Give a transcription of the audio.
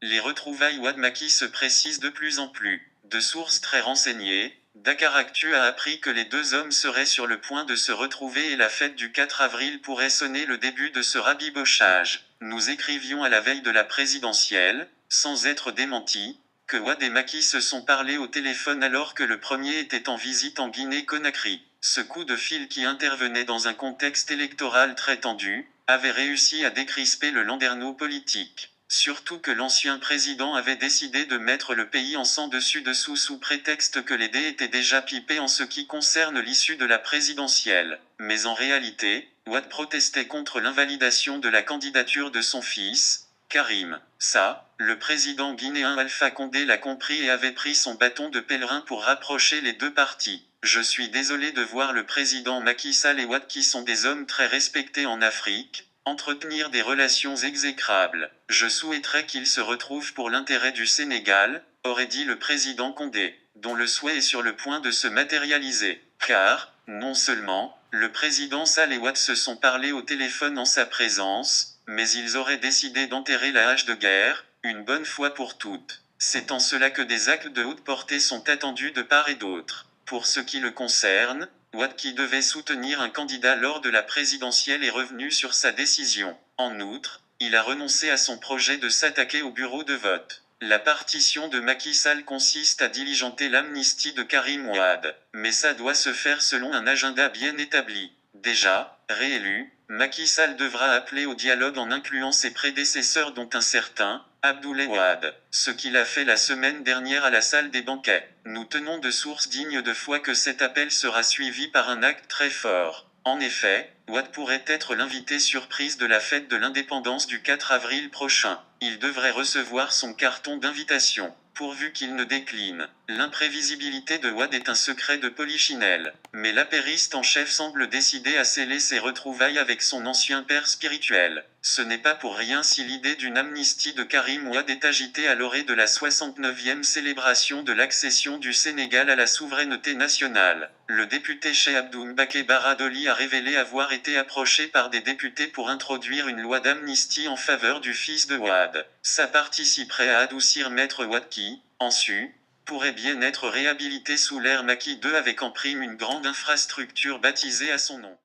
Les retrouvailles Wad-Maki se précisent de plus en plus. De sources très renseignées, Dakaractu a appris que les deux hommes seraient sur le point de se retrouver et la fête du 4 avril pourrait sonner le début de ce rabibochage. Nous écrivions à la veille de la présidentielle, sans être démentis, que Wad et Maki se sont parlé au téléphone alors que le premier était en visite en Guinée-Conakry. Ce coup de fil qui intervenait dans un contexte électoral très tendu, avait réussi à décrisper le landerneau politique. Surtout que l'ancien président avait décidé de mettre le pays en sang dessus-dessous sous prétexte que les dés étaient déjà pipés en ce qui concerne l'issue de la présidentielle. Mais en réalité, Wad protestait contre l'invalidation de la candidature de son fils, Karim. Ça, le président guinéen Alpha Condé l'a compris et avait pris son bâton de pèlerin pour rapprocher les deux partis. Je suis désolé de voir le président Macky Sall et Wad, qui sont des hommes très respectés en Afrique, entretenir des relations exécrables. Je souhaiterais qu'ils se retrouvent pour l'intérêt du Sénégal, aurait dit le président Condé, dont le souhait est sur le point de se matérialiser. Car, non seulement, le président Sall et Wad se sont parlé au téléphone en sa présence, mais ils auraient décidé d'enterrer la hache de guerre, une bonne fois pour toutes. C'est en cela que des actes de haute portée sont attendus de part et d'autre. Pour ce qui le concerne, Wad, qui devait soutenir un candidat lors de la présidentielle, est revenu sur sa décision. En outre, il a renoncé à son projet de s'attaquer au bureau de vote. La partition de Macky Sall consiste à diligenter l'amnistie de Karim Wad, mais ça doit se faire selon un agenda bien établi. Déjà, réélu, Macky Sall devra appeler au dialogue en incluant ses prédécesseurs dont un certain Abdoulaye Wade, ce qu'il a fait la semaine dernière à la salle des banquets. Nous tenons de sources dignes de foi que cet appel sera suivi par un acte très fort. En effet, Wade pourrait être l'invité surprise de la fête de l'indépendance du 4 avril prochain. Il devrait recevoir son carton d'invitation, pourvu qu'il ne décline. L'imprévisibilité de Wade est un secret de polichinelle, mais l'apériste en chef semble décidé à sceller ses retrouvailles avec son ancien père spirituel. Ce n'est pas pour rien si l'idée d'une amnistie de Karim Wade est agitée à l'orée de la 69e célébration de l'accession du Sénégal à la souveraineté nationale. Le député Cheikh Abdou Mbacké Bara Dolly a révélé avoir été approché par des députés pour introduire une loi d'amnistie en faveur du fils de Wade. Ça participerait à adoucir Maître Wade qui, en su, pourrait bien être réhabilité sous l'ère Macky II avec en prime une grande infrastructure baptisée à son nom.